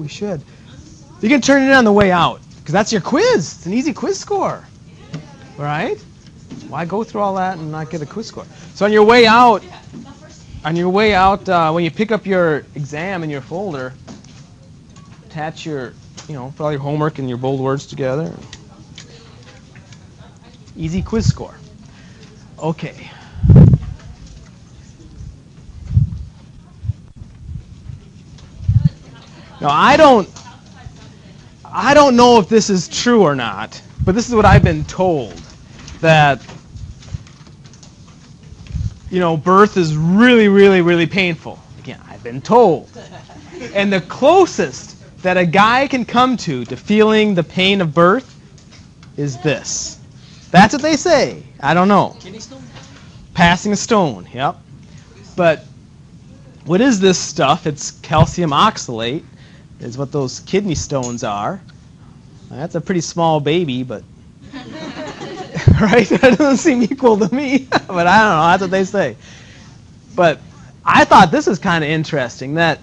we should. You can turn it in on the way out, because that's your quiz. It's an easy quiz score, right? Why go through all that and not get a quiz score? So on your way out, when you pick up your exam in your folder, attach your, put all your homework and your bold words together. Easy quiz score. Okay. Now I don't know if this is true or not, but this is what I've been told, that birth is really, really, really painful. Again, I've been told. And the closest that a guy can come to feeling the pain of birth is this. That's what they say. I don't know. Passing a stone, yep. But what is this stuff? It's calcium oxalate, is what those kidney stones are. That's a pretty small baby, but right? That doesn't seem equal to me, but I don't know. That's what they say. But I thought this was kind of interesting, that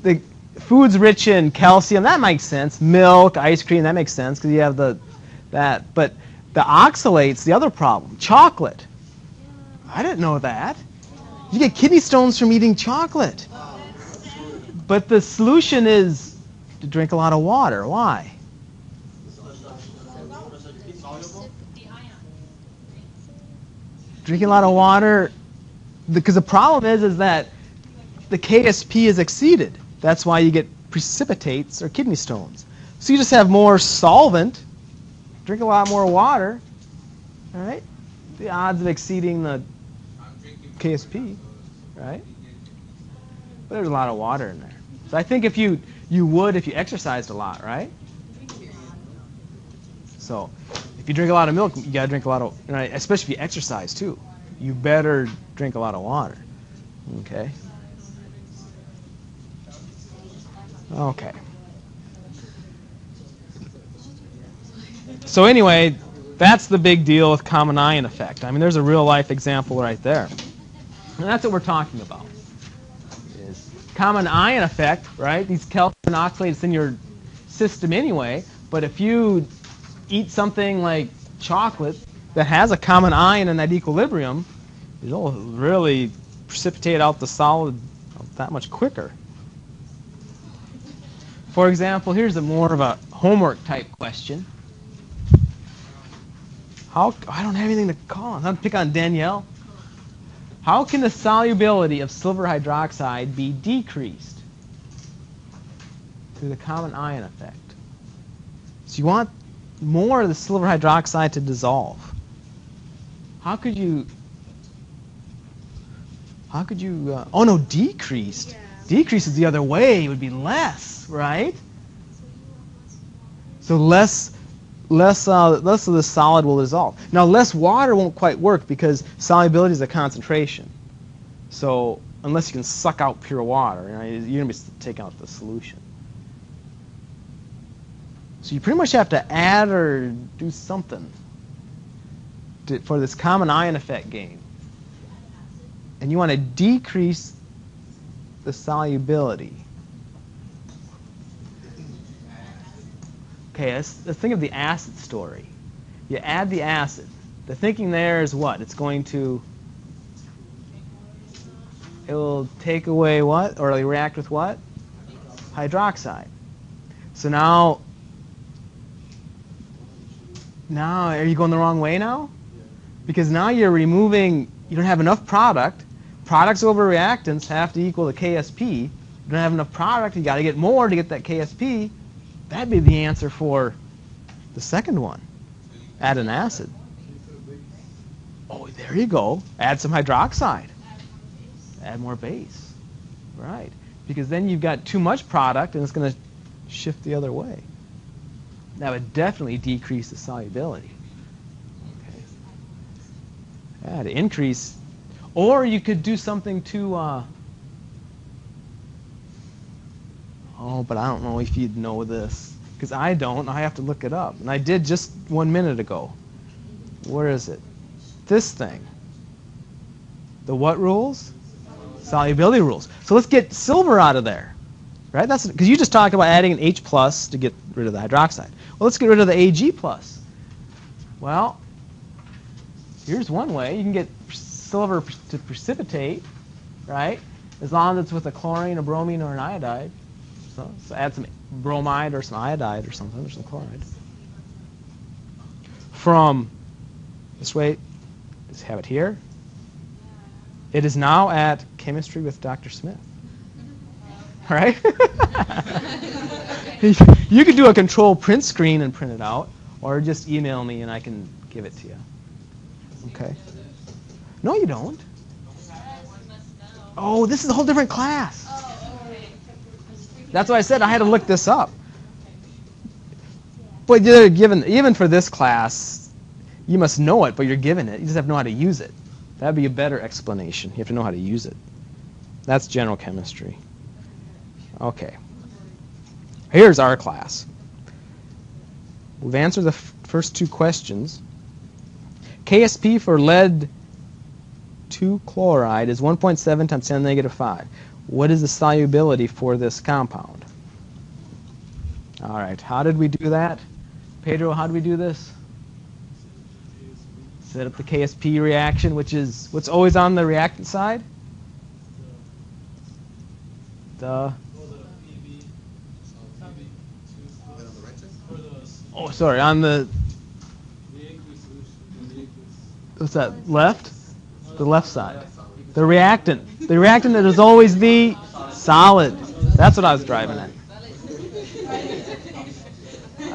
the foods rich in calcium, that makes sense. Milk, ice cream, that makes sense because you have that. But the oxalate's the other problem. Chocolate. I didn't know that. You get kidney stones from eating chocolate. But the solution is to drink a lot of water. Why? Drinking a lot of water, because the problem is that the KSP is exceeded. That's why you get precipitates or kidney stones. So you just have more solvent, drink a lot more water, all right? The odds of exceeding the KSP, right? But there's a lot of water in there. So I think if you would if you exercised a lot, right? So if you drink a lot of milk, you got to drink a lot of, especially if you exercise too. You better drink a lot of water. Okay? Okay. So anyway, that's the big deal with common ion effect. I mean, there's a real life example right there. And that's what we're talking about. Is common ion effect, right? These calcium oxalates in your system anyway, but if you eat something like chocolate that has a common ion in that equilibrium, it'll really precipitate out the solid that much quicker. For example, here's more of a homework type question. I don't have anything to call on. I'm going to pick on Danielle. How can the solubility of silver hydroxide be decreased through the common ion effect? So you want more of the silver hydroxide to dissolve. How could you oh no, decreased. Yeah. Decrease is the other way. It would be less, right? So less of the solid will dissolve. Now, less water won't quite work because solubility is a concentration. So unless you can suck out pure water, you're going to be taking out the solution. So you pretty much have to add or do something for this common ion effect game. And you want to decrease the solubility. Okay, let's think of the acid story. You add the acid. The thinking there is what? It will take away what? Or it'll react with what? Hydroxide. So now are you going the wrong way now? Because now you're removing, you don't have enough product. Products over reactants have to equal the KSP. You don't have enough product, you got to get more to get that KSP. That'd be the answer for the second one. Add an acid. Oh, there you go. Add some hydroxide. Add more base. Right. Because then you've got too much product and it's going to shift the other way. That would definitely decrease the solubility. Okay. Yeah, to increase. Or you could do something to... oh, but I don't know if you'd know this. Because I don't. I have to look it up. And I did just 1 minute ago. Where is it? This thing. The what rules? Solubility rules. So let's get silver out of there. Right? That's because you just talked about adding an H plus to get rid of the hydroxide. Well, let's get rid of the Ag plus. Well, here's one way. You can get silver to precipitate, right? As long as it's with a chlorine, a bromine, or an iodide. So add some bromide or some iodide or something, or some chloride. From this way, just have it here. It is now at Chemistry with Dr. Smith. All right? You can do a control print screen and print it out, or just email me and I can give it to you. Okay? No, you don't. Oh, this is a whole different class. That's why I said I had to look this up. But you're given, even for this class, you must know it, but you're given it. You just have to know how to use it. That would be a better explanation. You have to know how to use it. That's general chemistry. Okay. Here's our class. We've answered the first two questions. KSP for lead 2 chloride is 1.7 times 10 to the -5. What is the solubility for this compound? All right, how did we do that? Pedro, how did we do this? Set up the KSP reaction, which is what's always on the reactant side? Oh, sorry, on the, what's that, left? The left side. The reactant. The reactant that is always the solid. That's what I was driving at.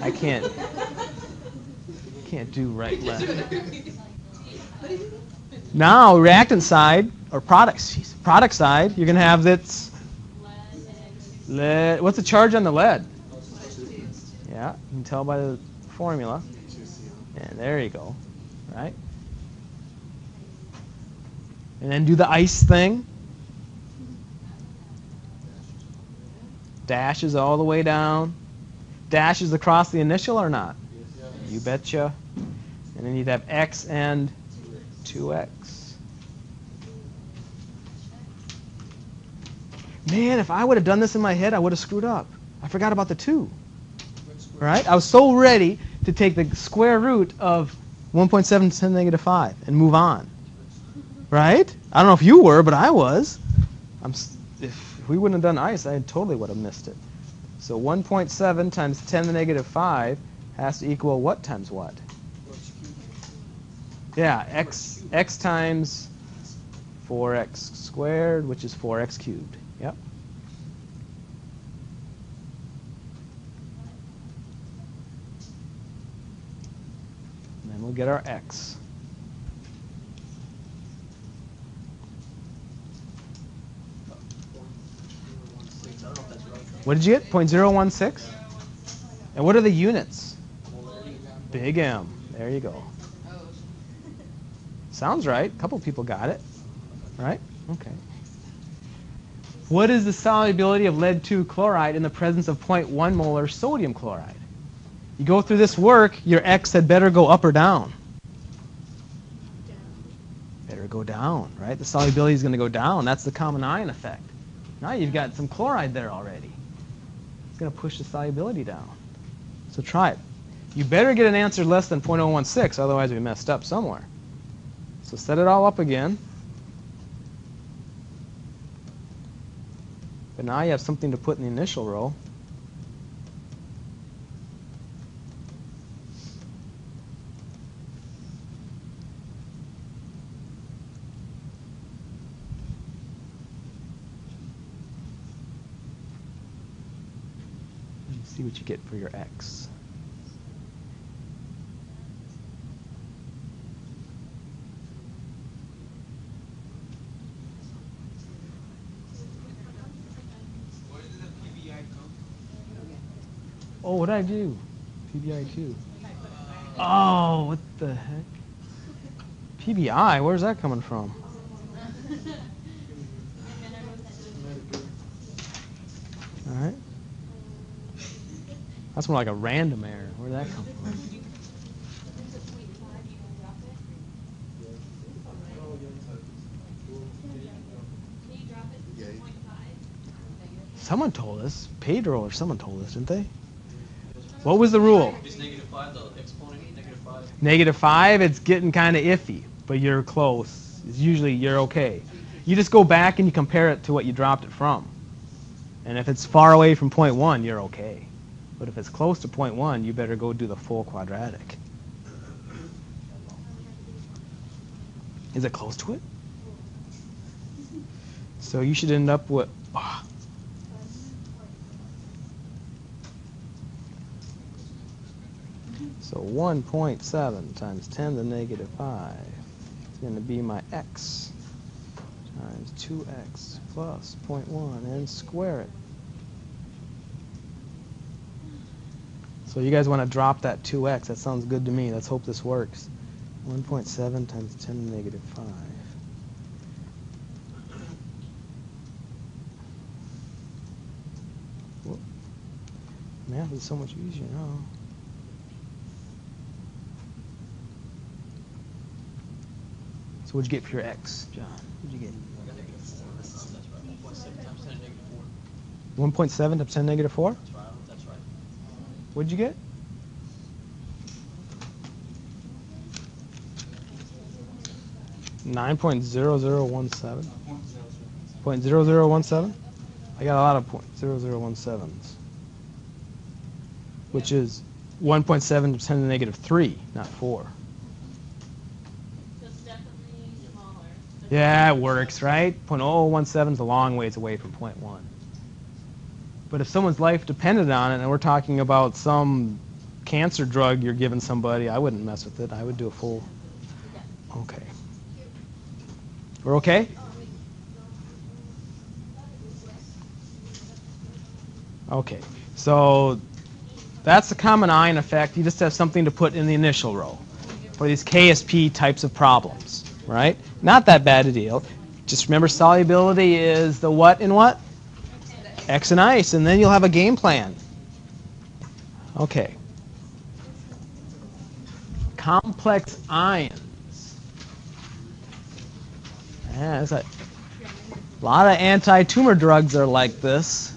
I can't do right, left. Now, reactant side, or product side, you're going to have this lead. What's the charge on the lead? Yeah, you can tell by the formula. And there you go, right? And then do the ice thing. Dashes all the way down. Dashes across the initial or not? You betcha. And then you'd have X and 2X. Man, if I would have done this in my head, I would have screwed up. I forgot about the 2. Right? I was so ready to take the square root of 1.7 to 10 to the -5 and move on. Right? I don't know if you were, but I was. If we wouldn't have done ice, I totally would have missed it. So 1.7 times 10 to the -5 has to equal what times what? Yeah, x times 4x squared, which is 4x cubed. Yep. And then we'll get our x. What did you get? 0.016? And what are the units? Big M. There you go. Sounds right. A couple people got it. Right? Okay. What is the solubility of lead 2 chloride in the presence of 0.1 molar sodium chloride? You go through this work, your X had better go up or down. Better go down, right? The solubility is going to go down. That's the common ion effect. Now you've got some chloride there already. It's going to push the solubility down. So try it. You better get an answer less than 0.016, otherwise we messed up somewhere. So set it all up again. But now you have something to put in the initial row. And see what you get for your X. Oh, what did I do? PBI2. Oh, what the heck? PBI, where's that coming from? All right. That's more like a random error. Where did that come from? Someone told us. Pedro or someone told us, didn't they? What was the rule? Is -5 the exponent? -5? -5, it's getting kind of iffy, but you're close. It's usually you're okay. You just go back and you compare it to what you dropped it from. And if it's far away from 0.1, you're okay. But if it's close to 0.1, you better go do the full quadratic. Is it close to it? So you should end up with... So 1.7 times 10 to the -5 is going to be my x times 2x plus 0.1 and square it. So you guys want to drop that 2x. That sounds good to me. Let's hope this works. 1.7 times 10 to the -5. Whoop. Math is so much easier now. So what'd you get for your x, John? What'd you get? I got -4. That's right. 1.7 times 10 to the -4. 1.7 times 10 to the -4? That's right. That's right. What'd you get? .0017? 0.0017? I got a lot of .0017s, which is 1.7 to 10 to the -3, not 4. So it's definitely smaller. Yeah, it works, right? .0017 is a long ways away from 0.1. But if someone's life depended on it, and we're talking about some cancer drug you're giving somebody, I wouldn't mess with it. I would do a full... Okay. We're okay? Okay. So that's the common ion effect. You just have something to put in the initial row for these KSP types of problems, right? Not that bad a deal. Just remember solubility is the what in what? X and ice, and then you'll have a game plan. Okay. Complex ions. Yeah, there's a lot of anti-tumor drugs are like this.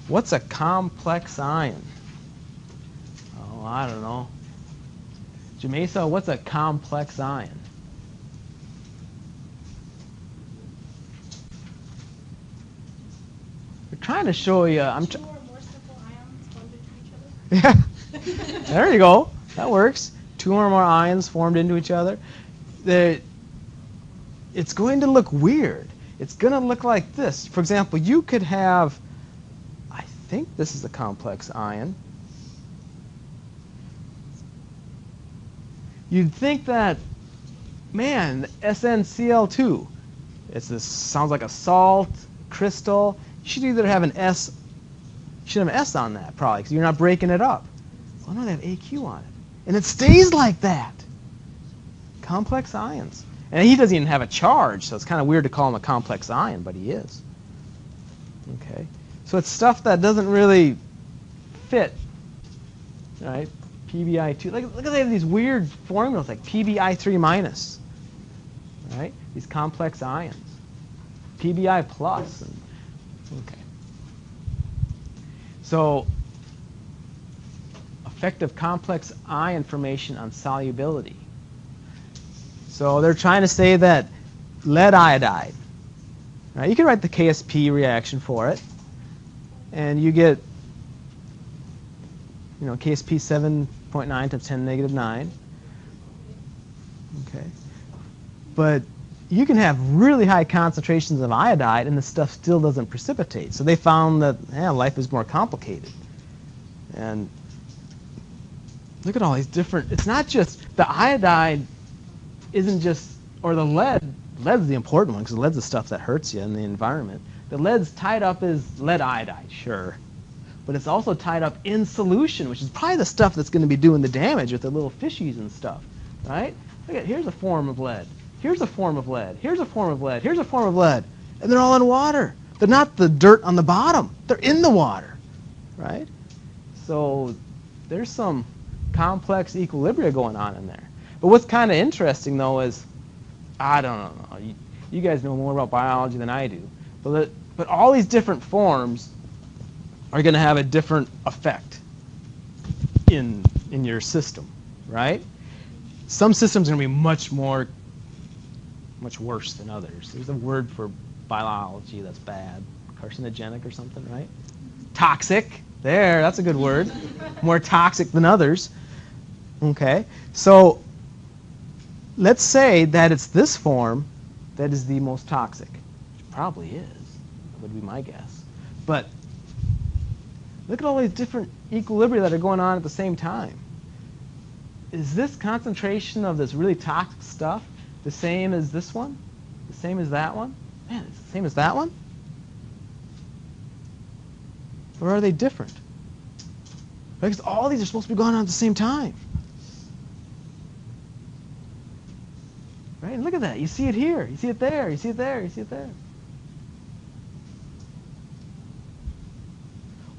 What's a complex ion? Oh, I don't know. Jamesa, what's a complex ion? We're trying to show you. Two or more simple ions formed into each other. Yeah. There you go. That works. 2 or more ions formed into each other. It's going to look weird. It's going to look like this. For example, you could have, I think this is a complex ion. You'd think that, man, SnCl2, sounds like a salt crystal. You should either have an S, you should have an S on that probably, because you're not breaking it up. Well, no, they have AQ on it. And it stays like that. Complex ions. And he doesn't even have a charge, so it's kind of weird to call him a complex ion, but he is. Okay. So it's stuff that doesn't really fit. Right? PBI2. Look at they have these weird formulas like PBI3 minus. Right? These complex ions. PBI plus. Okay. So effect of complex ion formation on solubility. So they're trying to say that lead iodide, right? You can write the KSP reaction for it, and you get, KSP 7.9 times 10 to the -9. Okay, but you can have really high concentrations of iodide, and the stuff still doesn't precipitate. So they found that life is more complicated. And look at all these different. It's not just the iodide. Isn't just, or the lead's the important one because the lead's the stuff that hurts you in the environment. The lead's tied up as lead iodide, sure, but it's also tied up in solution, which is probably the stuff that's going to be doing the damage with the little fishies and stuff, right? Look at, here's a form of lead, here's a form of lead, here's a form of lead, here's a form of lead, and they're all in water. They're not the dirt on the bottom, they're in the water, right? So there's some complex equilibria going on in there. But what's kind of interesting, though, is, I don't know, you guys know more about biology than I do, but But all these different forms are going to have a different effect in your system, right? Some systems are going to be much worse than others. There's a word for biology that's bad, carcinogenic or something, right? Toxic. There, that's a good word. More toxic than others. Okay, so let's say that it's this form that is the most toxic. Which probably is, would be my guess. But look at all these different equilibria that are going on at the same time. Is this concentration of this really toxic stuff the same as this one? The same as that one? Man, it's the same as that one? Or are they different? Because all these are supposed to be going on at the same time. Right? And look at that. You see it here. You see it there. You see it there. You see it there.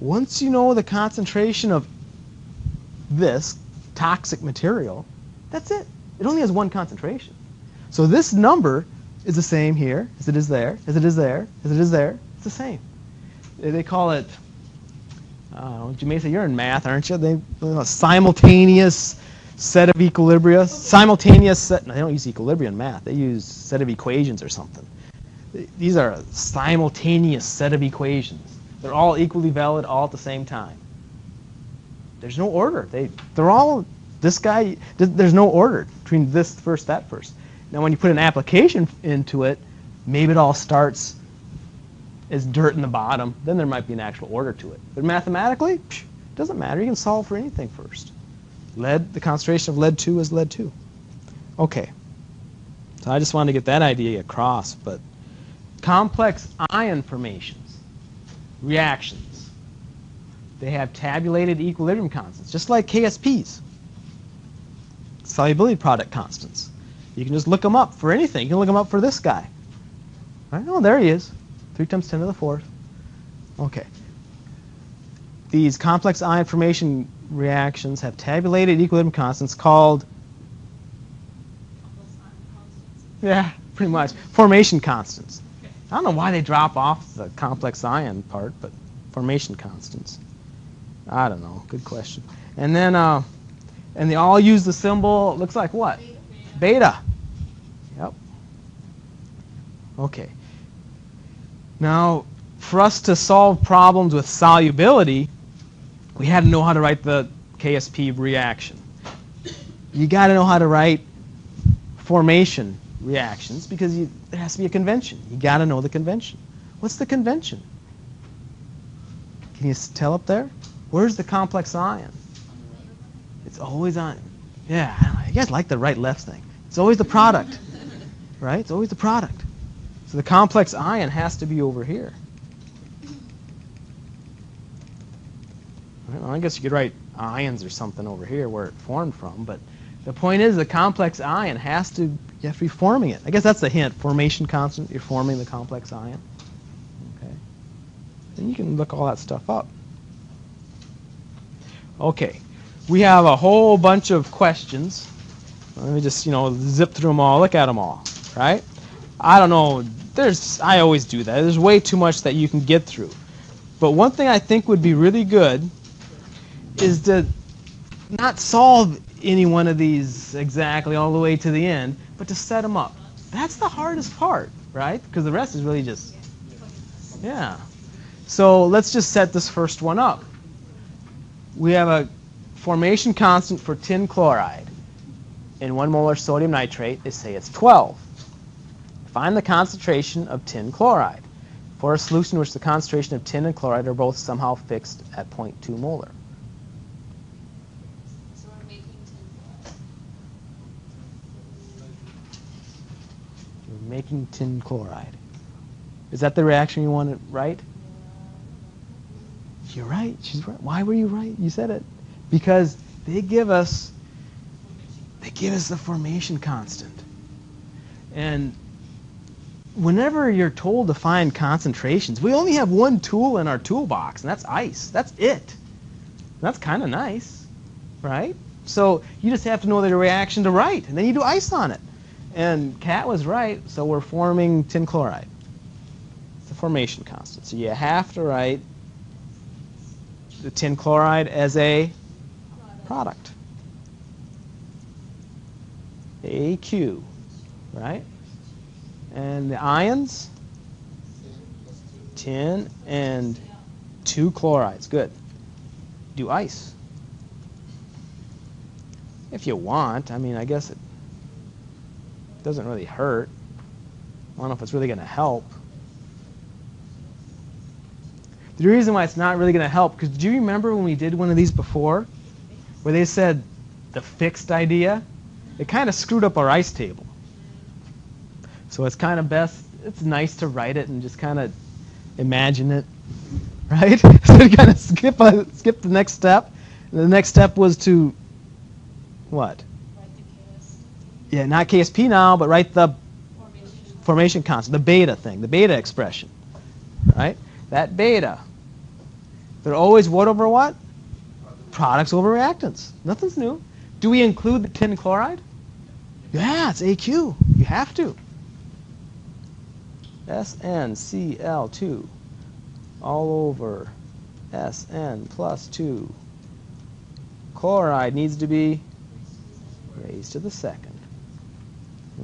Once you know the concentration of this toxic material, that's it. It only has one concentration. So this number is the same here as it is there, as it is there, as it is there. It's the same. They call it, you may say you're in math, aren't you? They simultaneous set of equilibria. Simultaneous set, no, they don't use equilibria in math. They use set of equations or something. These are a simultaneous set of equations. They're all equally valid all at the same time. There's no order. They're all, this guy, there's no order between this first, that first. Now when you put an application into it, maybe it all starts as dirt in the bottom. Then there might be an actual order to it. But mathematically, it doesn't matter. You can solve for anything first. Lead, the concentration of lead 2 is lead 2. Okay. So I just wanted to get that idea across. But complex ion formations, reactions, they have tabulated equilibrium constants, just like KSPs, solubility product constants. You can just look them up for anything. You can look them up for this guy. Right? Oh, there he is. 3 times 10 to the 4th. Okay. These complex ion formation reactions have tabulated equilibrium constants called, yeah, pretty much, formation constants. I don't know why they drop off the complex ion part, but formation constants. I don't know. Good question. And then, and they all use the symbol, it looks like what? Beta. Yep. Okay. Now, for us to solve problems with solubility, we had to know how to write the KSP reaction. You got to know how to write formation reactions because there has to be a convention. You got to know the convention. What's the convention? Can you tell up there? Where's the complex ion? It's always on. Yeah, I don't know. You guys like the right-left thing. It's always the product, right? It's always the product. So the complex ion has to be over here. Well, I guess you could write ions or something over here where it formed from, but the point is the complex ion has to, you have to be forming it. I guess that's the hint. Formation constant, you're forming the complex ion. Okay. Then you can look all that stuff up. Okay. We have a whole bunch of questions. Let me just, zip through them all, look at them all, right? I don't know, I always do that. There's way too much that you can get through. But one thing I think would be really good is to not solve any one of these exactly all the way to the end, but to set them up. That's the hardest part, right? Because the rest is really just, yeah. So let's just set this first one up. We have a formation constant for tin chloride. In 1 molar sodium nitrate, they say it's 12. Find the concentration of tin chloride for a solution in which the concentration of tin and chloride are both somehow fixed at 0.2 molar. So we're making tin chloride. You're making tin chloride. Is that the reaction you want to write? You're right. She's right. Why were you right? You said it. Because they give us the formation constant. And whenever you're told to find concentrations, we only have one tool in our toolbox, and that's ice. That's it. That's kind of nice, right? So you just have to know the reaction to write, and then you do ice on it. And Kat was right, so we're forming tin chloride. It's the formation constant. So you have to write the tin chloride as a product. AQ, right? And the ions, tin and 2 chlorides. Good. Do ice. If you want. I mean, I guess it doesn't really hurt. I don't know if it's really going to help. The reason why it's not really going to help, because do you remember when we did one of these before, where they said the fixed idea? It kind of screwed up our ice table. So it's kind of best, it's nice to write it and just kind of imagine it, right? So you kind of skip the next step. And the next step was to, what? Write the KS. Yeah, not KSP now, but write the formation constant, the beta thing, the beta expression, right? That beta. They're always what over what? Products over reactants. Nothing's new. Do we include the tin chloride? Yeah, it's AQ. You have to. SnCl2 all over Sn plus 2. Chloride needs to be raised to the second.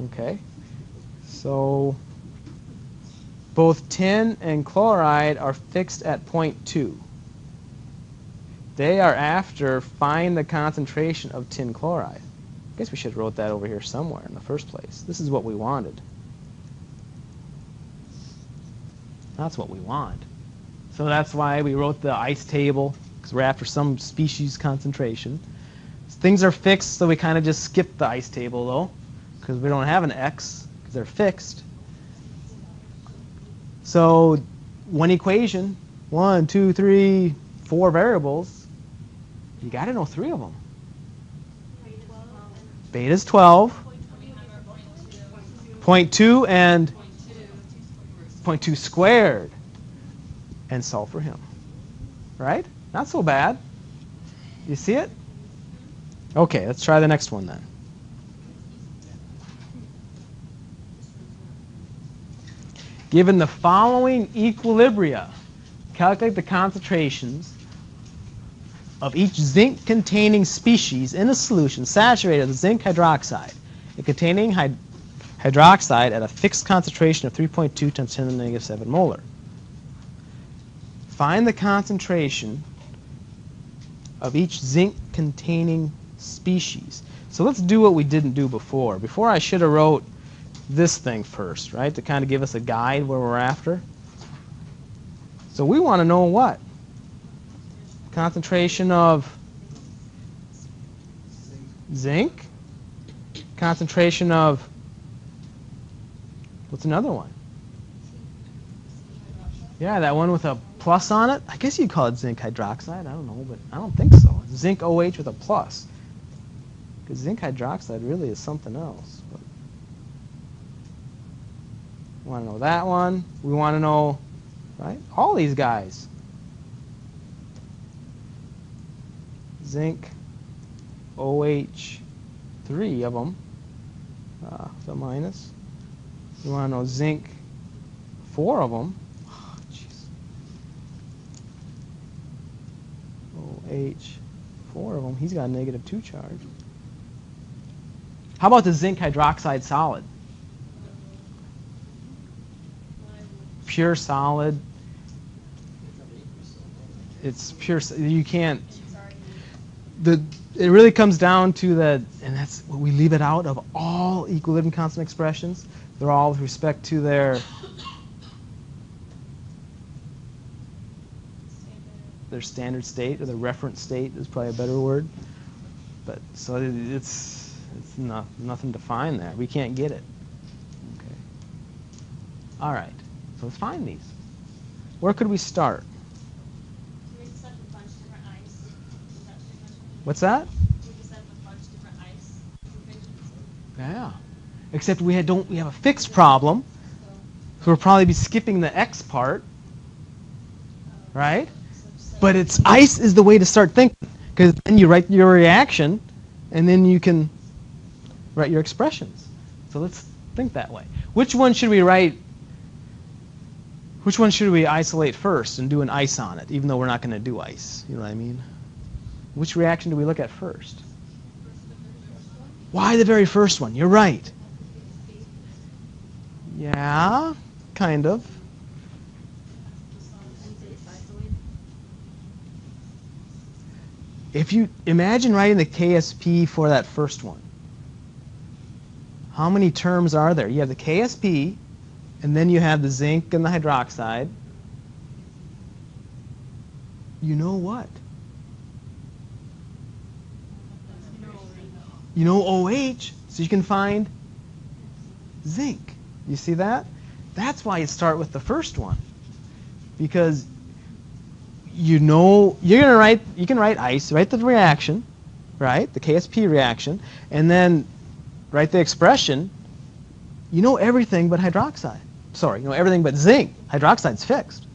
Okay. So both tin and chloride are fixed at 0.2. They are after find the concentration of tin chloride. I guess we should have wrote that over here somewhere in the first place. This is what we wanted. That's what we want. So that's why we wrote the ice table, because we're after some species concentration. Things are fixed, so we kind of just skip the ice table, though, because we don't have an X, because they're fixed. So one equation, 1, 2, 3, 4 variables, you got to know 3 of them. Beta's 12, 0.2 and 0.2 squared, and solve for him. Right? Not so bad. You see it? Okay, let's try the next one then. Given the following equilibria, calculate the concentrations of each zinc-containing species in a solution saturated with zinc hydroxide and containing hydroxide at a fixed concentration of 3.2 times 10 to the negative 7 molar. Find the concentration of each zinc-containing species. So let's do what we didn't do before. Before I should have wrote this thing first, right, to kind of give us a guide where we're after. So we want to know what? Concentration of zinc, concentration of, what's another one? Yeah, that one with a plus on it. I guess you'd call it zinc hydroxide. I don't know, but I don't think so. Zinc OH with a plus. Because zinc hydroxide really is something else. But we want to know that one. We want to know, right, all these guys. Zinc OH, 3 of them, the minus. You want to know zinc, 4 of them. Oh, jeez. OH, 4 of them. He's got a negative 2 charge. How about the zinc hydroxide solid? Pure solid. It's pure. You can't. It really comes down to the, and that's what we leave it out of all equilibrium constant expressions. They're all with respect to their standard state, or the reference state is probably a better word. But so it's nothing to find there. We can't get it. Okay. All right. So let's find these. Where could we start? We just have a bunch of different ice. Is that pretty much what What's that? we just have a bunch of different ice equations? Yeah. Except we have a fixed problem, so we'll probably be skipping the x part, right? But it's ice is the way to start thinking, because then you write your reaction, and then you can write your expressions. So let's think that way. Which one should we write Which one should we isolate first and do an ice on it, even though we're not going to do ice? You know what I mean? Which reaction do we look at first? Why the very first one? You're right. Yeah, kind of. If you imagine writing the KSP for that first one, how many terms are there? You have the KSP, and then you have the zinc and the hydroxide. You know what? You know OH, so you can find zinc. You see that? That's why you start with the first one, because you know you're gonna write. You can write ice, write the reaction, right? The KSP reaction, and then write the expression. You know everything but hydroxide. Sorry, you know everything but zinc. Hydroxide's fixed.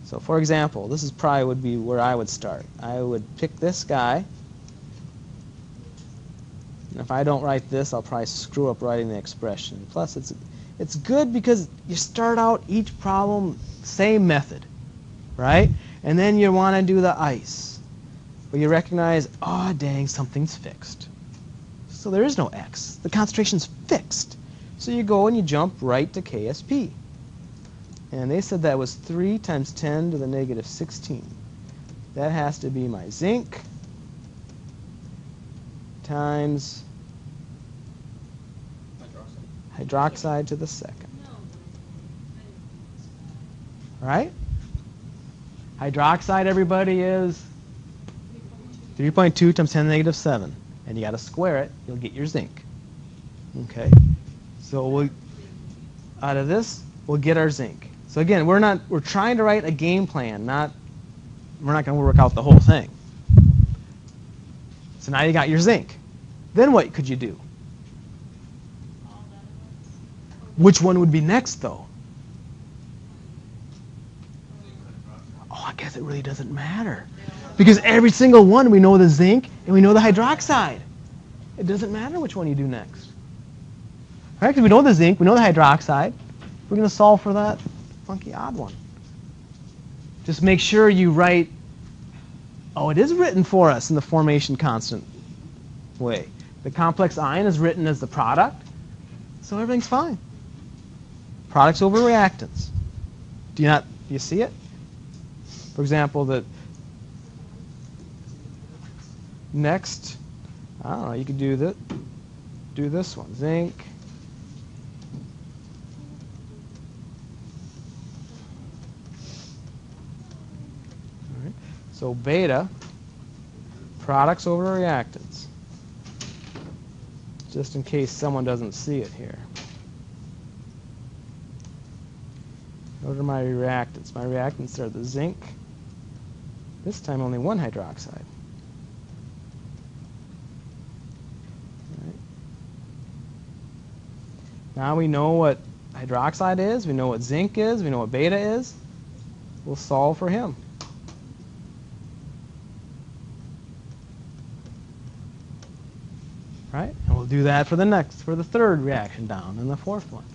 So, for example, this is probably would be where I would start. I would pick this guy. And if I don't write this, I'll probably screw up writing the expression. Plus, it's good because you start out each problem same method, right? And then you want to do the ice, but you recognize, oh dang, something's fixed. So there is no X. The concentration's fixed. So you go and you jump right to KSP. And they said that was 3 times 10 to the negative 16. That has to be my zinc times hydroxide to the second. Right? Hydroxide, everybody, is 3.2 times 10 to the negative 7. And you got to square it. You'll get your zinc. Okay? So out of this, we'll get our zinc. So again, we're trying to write a game plan, we're not going to work out the whole thing. So now you got your zinc. Then what could you do? Which one would be next, though? Oh, I guess it really doesn't matter. Because every single one, we know the zinc and we know the hydroxide. It doesn't matter which one you do next. Right? Because we know the zinc, we know the hydroxide. We're going to solve for that funky odd one. Just make sure you write, oh, it is written for us in the formation constant way. The complex ion is written as the product, so everything's fine. Products over reactants. Do you see it? For example, the next, I don't know, you could do this one, zinc. All right. So beta, products over reactants. Just in case someone doesn't see it here. What are my reactants? My reactants are the zinc. This time only one hydroxide. Right. Now we know what hydroxide is, we know what zinc is, we know what beta is. We'll solve for him. Right? And we'll do that for the third reaction down and the fourth one.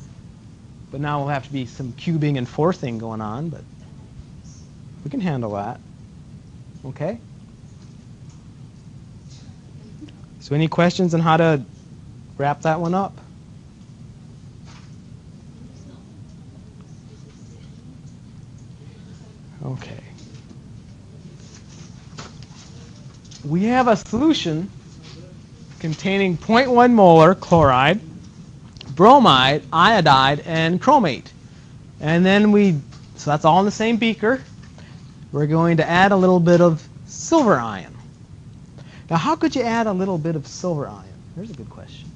But now we'll have to be some cubing and fourthing going on, but we can handle that. Okay? So any questions on how to wrap that one up? Okay. We have a solution containing 0.1 molar chloride, bromide, iodide, and chromate. And then so that's all in the same beaker. We're going to add a little bit of silver ion. Now, how could you add a little bit of silver ion? Here's a good question.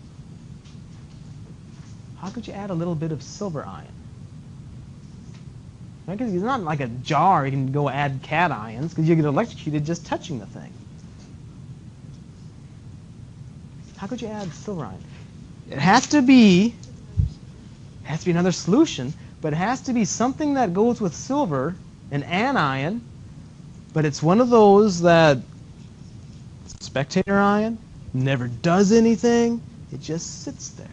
How could you add a little bit of silver ion? Because it's not like a jar you can go add cations, because you get electrocuted just touching the thing. How could you add silver ion? It has to be another solution, but it has to be something that goes with silver, an anion, but it's one of those that spectator ion, never does anything, it just sits there.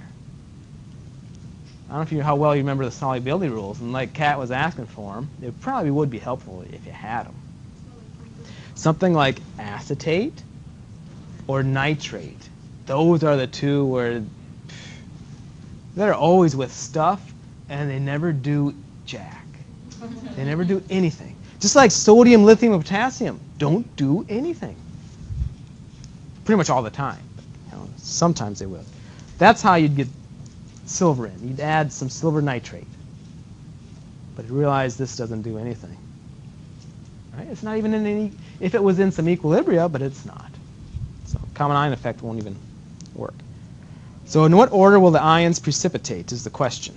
I don't know how well you remember the solubility rules, and like Kat was asking for them, it probably would be helpful if you had them. Something like acetate or nitrate. Those are the two where they're always with stuff, and they never do jack. They never do anything. Just like sodium, lithium, and potassium don't do anything. Pretty much all the time. Sometimes they will. That's how you'd get silver in. You'd add some silver nitrate. But you realize this doesn't do anything. Right? It's not even in any, if it was in some equilibria, but it's not. So common ion effect won't even work. So in what order will the ions precipitate is the question.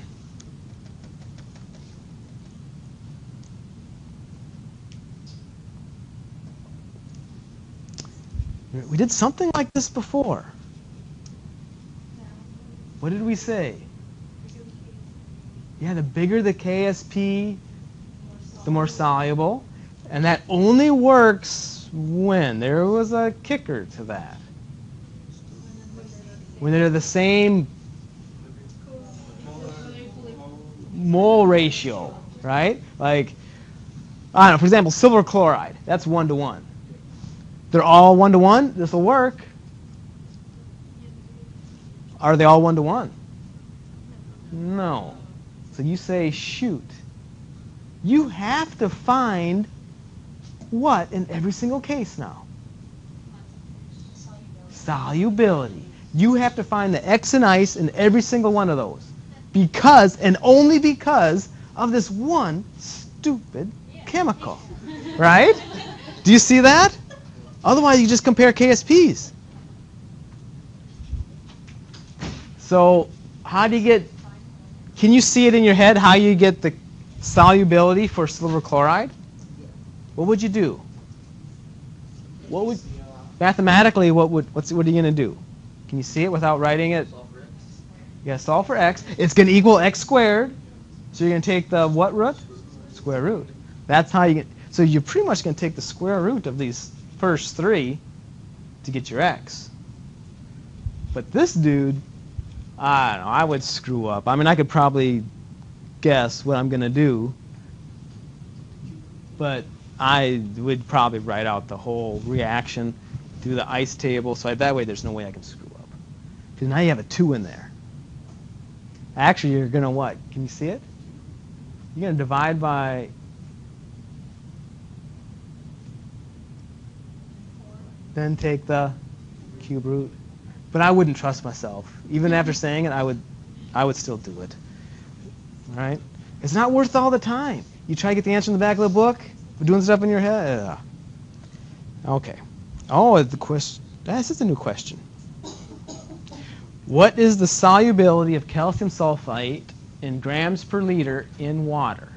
We did something like this before. What did we say? Yeah, the bigger the KSP, the more soluble. And that only works when? There was a kicker to that. When they're the same mole ratio, right? Like, I don't know, for example, silver chloride. That's 1-to-1. They're all 1-to-1. This will work. Are they all 1-to-1? No. So you say, shoot. You have to find what in every single case now? Solubility. You have to find the X in ice in every single one of those. Because, and only because, of this one stupid chemical. Right? Do you see that? Otherwise, you just compare KSPs. So, how do you get, can you see it in your head how you get the solubility for silver chloride? What would you do? What would, mathematically, what are you going to do? Can you see it without writing it? You got to solve for x. It's going to equal x squared. So you're going to take the what root? Square root. That's how you get, so you're pretty much going to take the square root of these first three to get your x. But this dude, I don't know, I would screw up. I mean, I could probably guess what I'm going to do, but I would probably write out the whole reaction, do the ice table, so that way there's no way I can screw up. Because now you have a 2 in there. Actually, you're going to what? Can you see it? You're going to divide by, then take the cube root. But I wouldn't trust myself. Even after saying it, I would still do it. All right? It's not worth all the time. You try to get the answer in the back of the book, we're doing stuff in your head. Okay. Oh, the question. This is a new question. What is the solubility of calcium sulfate in grams per liter in water?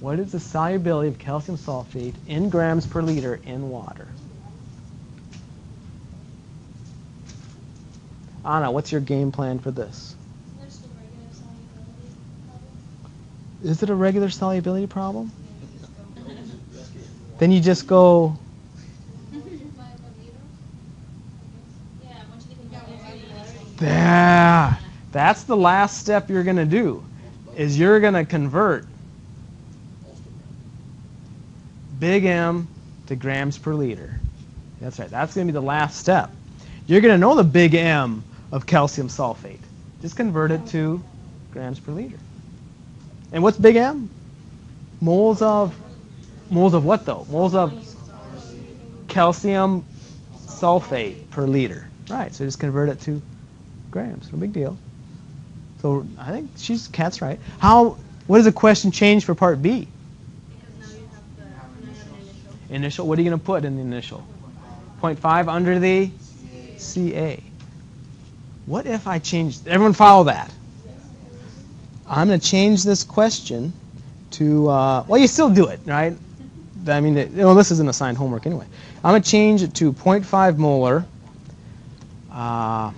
What is the solubility of calcium sulfate in grams per liter in water? Anna, what's your game plan for this? Is it a regular solubility problem? Then you just go. There. That's the last step you're going to do, is you're going to convert big M to grams per liter. That's right. That's going to be the last step. You're going to know the big M of calcium sulfate. Just convert it to grams per liter. And what's big M? Moles of what though? Moles of calcium sulfate per liter. Right. So just convert it to grams. No big deal. So I think Kat's right. What does the question change for part B? Initial, what are you going to put in the initial? 0.5 under the CA. What if I change, everyone follow that? I'm going to change this question to, well, you still do it, right? I mean, this isn't assigned homework anyway. I'm going to change it to 0.5 molar. What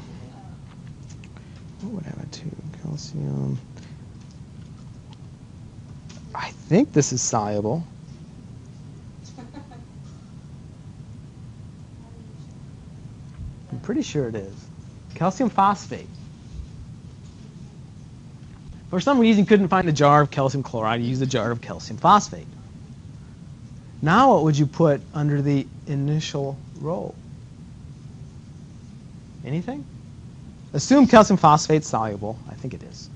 would I have to? Calcium. I think this is soluble. pretty sure it is. Calcium phosphate. For some reason, you couldn't find a jar of calcium chloride. You used a jar of calcium phosphate. Now what would you put under the initial row? Anything? Assume calcium phosphate's soluble. I think it is.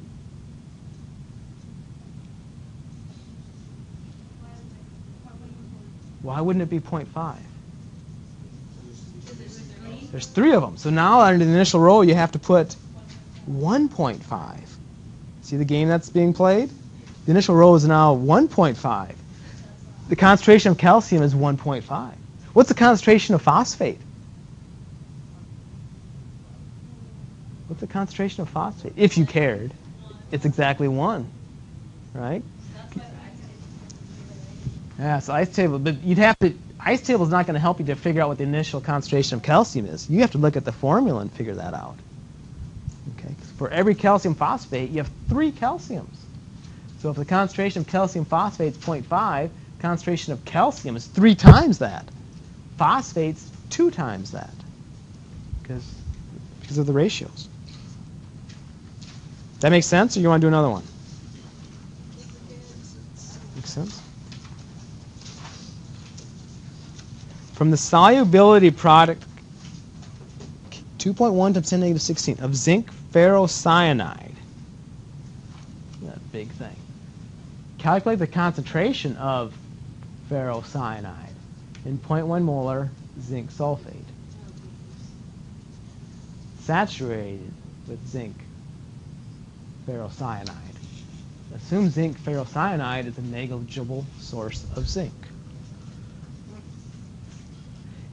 Why wouldn't it be 0.5? There's 3 of them. So now under the initial row, you have to put 1.5. See the game that's being played? The initial row is now 1.5. The concentration of calcium is 1.5. What's the concentration of phosphate? What's the concentration of phosphate? If you cared, it's exactly 1, right? Yeah, so ice table, but you'd have to, ice table is not going to help you to figure out what the initial concentration of calcium is. You have to look at the formula and figure that out. Okay, 'cause for every calcium phosphate, you have 3 calciums. So if the concentration of calcium phosphate is 0.5, concentration of calcium is 3 times that. Phosphate's 2 times that, because of the ratios. That makes sense, or you want to do another one? Makes sense? From the solubility product 2.1 times 10 negative 16 of zinc ferrocyanide, that big thing, calculate the concentration of ferrocyanide in 0.1 molar zinc sulfate saturated with zinc ferrocyanide. Assume zinc ferrocyanide is a negligible source of zinc.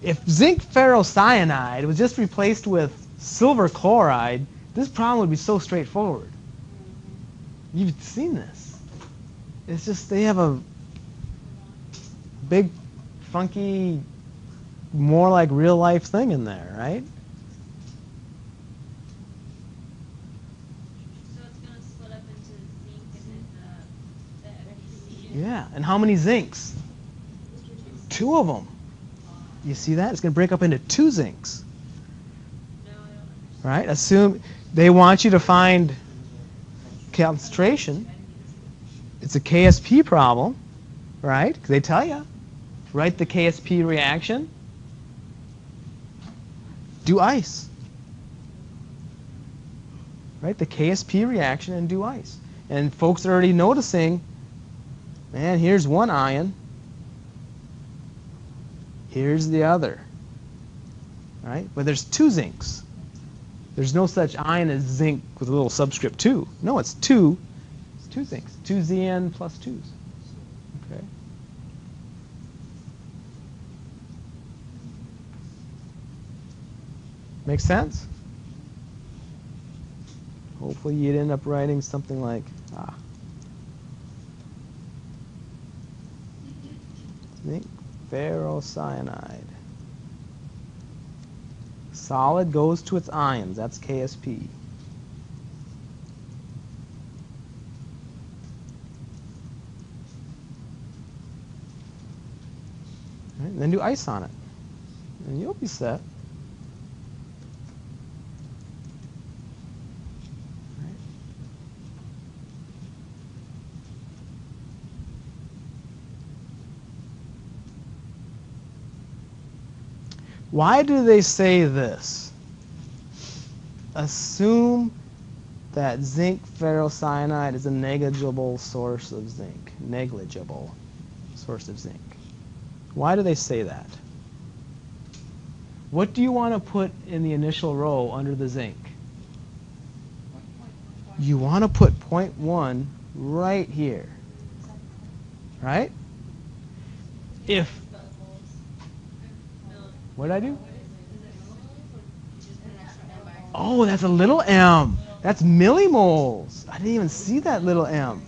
If zinc ferrocyanide was just replaced with silver chloride, this problem would be so straightforward. You've seen this. It's just they have a big, funky, more like real life thing in there, right? So it's going to split up into zinc and then the Yeah, and how many zincs? 2 of them. You see that? It's going to break up into 2 zincs. No, I don't understand. Right? Assume they want you to find concentration. It's a KSP problem, right? 'Cause they tell you. Write the KSP reaction. Do ice. Write the KSP reaction and do ice. And folks are already noticing, man, here's one ion. Here's the other. Right? But there's 2 zincs. There's no such ion as zinc with a little subscript 2. No, it's 2. It's 2 zincs. 2 Zn plus 2s. Okay. Make sense? Hopefully you'd end up writing something like, zinc ferrocyanide. Solid goes to its ions. That's KSP. Right, and then do ice on it. And you'll be set. Right. Why do they say this? Assume that zinc ferrocyanide is a negligible source of zinc. Negligible source of zinc. Why do they say that? What do you want to put in the initial row under the zinc? You want to put 0.1 right here. Right? If, what did I do? Oh, that's a little m. That's millimoles. I didn't even see that little m.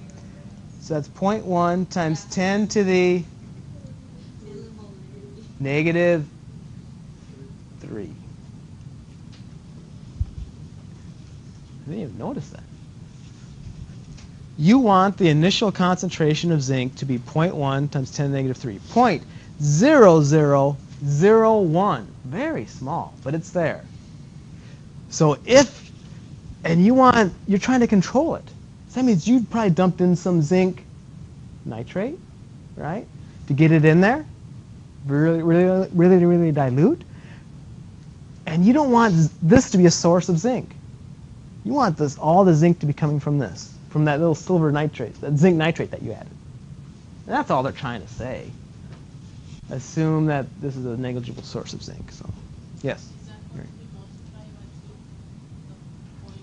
So that's 0.1 times 10 to the negative 3. I didn't even notice that. You want the initial concentration of zinc to be 0.1 times 10 to the negative 3. 0.0001. Very small, but it's there. So you're trying to control it. So that means you probably dumped in some zinc nitrate, right, to get it in there, really, really, really, really dilute. And you don't want this to be a source of zinc. You want all the zinc to be coming from that little silver nitrate, that zinc nitrate that you added. And that's all they're trying to say. Assume that this is a negligible source of zinc. So, yes. Is that what we multiply by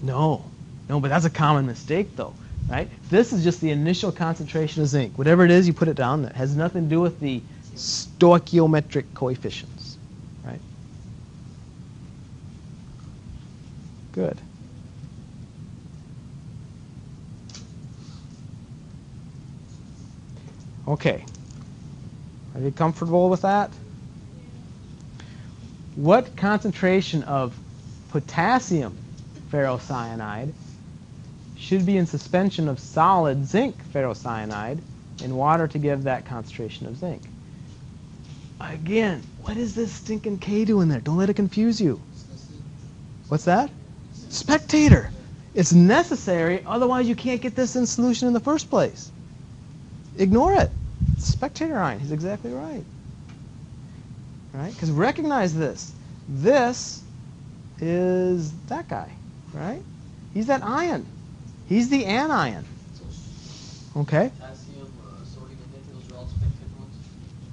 2? The 0.1 No, but that's a common mistake, though, right? This is just the initial concentration of zinc. Whatever it is, you put it down there. It has nothing to do with the stoichiometric coefficients, right? Good. Okay. Are you comfortable with that? What concentration of potassium ferrocyanide should be in suspension of solid zinc ferrocyanide in water to give that concentration of zinc? Again, what is this stinking K doing there? Don't let it confuse you. What's that? Spectator. It's necessary, otherwise you can't get this in solution in the first place. Ignore it. It's spectator ion. He's exactly right. Right? Because recognize this. This is that guy, right? He's that ion. He's the anion. Okay? Potassium, sodium, and nickel, those are all spectator ones.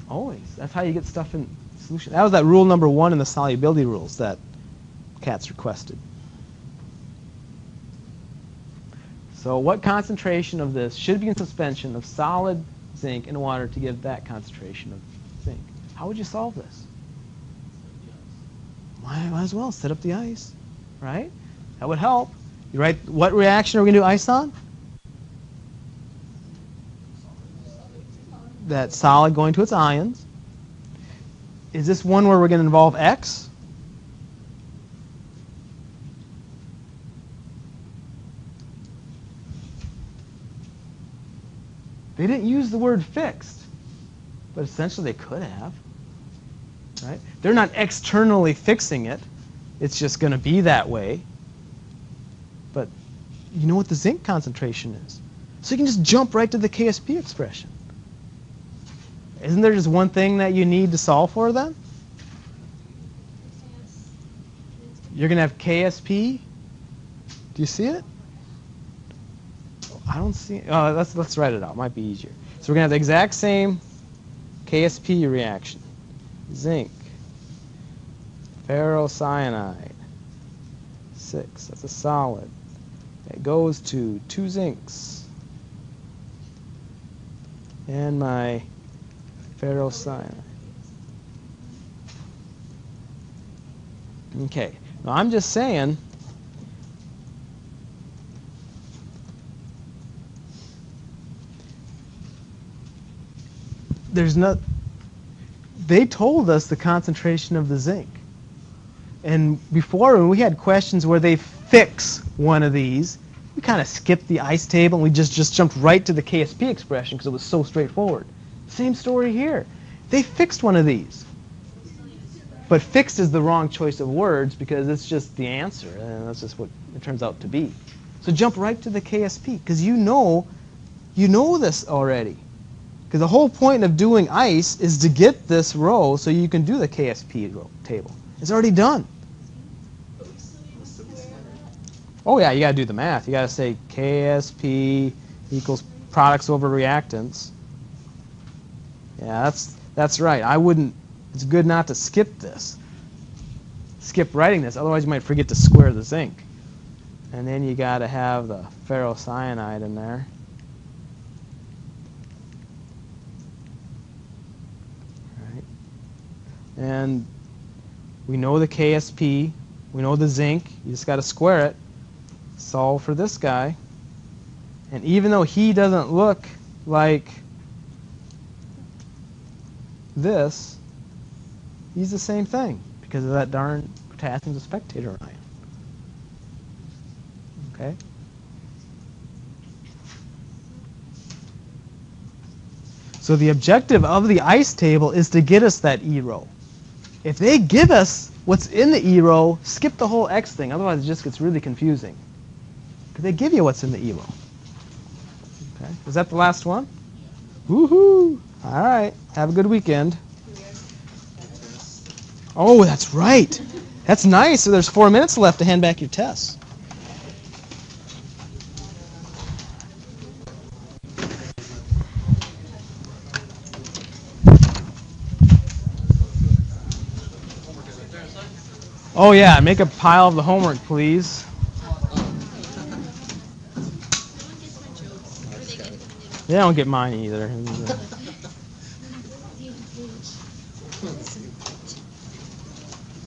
Always. That's how you get stuff in solution. That was that rule number 1 in the solubility rules that Katz requested. So what concentration of this should be in suspension of solid zinc in water to give that concentration of zinc? How would you solve this? Might as well set up the ice, right? That would help. You write, what reaction are we going to do ice on? That solid going to its ions. Is this one where we're going to involve X? They didn't use the word fixed, but essentially they could have. Right? They're not externally fixing it. It's just going to be that way. But you know what the zinc concentration is. So you can just jump right to the KSP expression. Isn't there just one thing that you need to solve for then? You're going to have KSP. Do you see it? I don't see it. Oh, let's write it out. It might be easier. So we're going to have the exact same KSP reaction. Zinc, ferrocyanide, 6. That's a solid. It goes to 2 zincs. And my ferrocyanide. Okay. Now I'm just saying, they told us the concentration of the zinc. And before, when we had questions where they fix one of these, we kind of skipped the ice table and we just jumped right to the KSP expression because it was so straightforward. Same story here. They fixed one of these. But fixed is the wrong choice of words because it's just the answer, and that's just what it turns out to be. So jump right to the KSP because you know this already. Because the whole point of doing ice is to get this row so you can do the KSP table. It's already done. Oh yeah, you got to do the math. You got to say KSP equals products over reactants. Yeah, that's right. I wouldn't. It's good not to skip this. Skip writing this, otherwise you might forget to square the zinc. And then you got to have the ferrocyanide in there. And we know the KSP, we know the zinc, you just got to square it, solve for this guy. And even though he doesn't look like this, he's the same thing because of that darn potassium's a spectator ion. Okay? So the objective of the ice table is to get us that E row. If they give us what's in the E row, skip the whole X thing. Otherwise, it just gets really confusing. Because they give you what's in the E row. Okay. Is that the last one? Woohoo! All right. Have a good weekend. Oh, that's right. That's nice. So there's 4 minutes left to hand back your tests. Oh yeah, make a pile of the homework, please. They don't get mine either.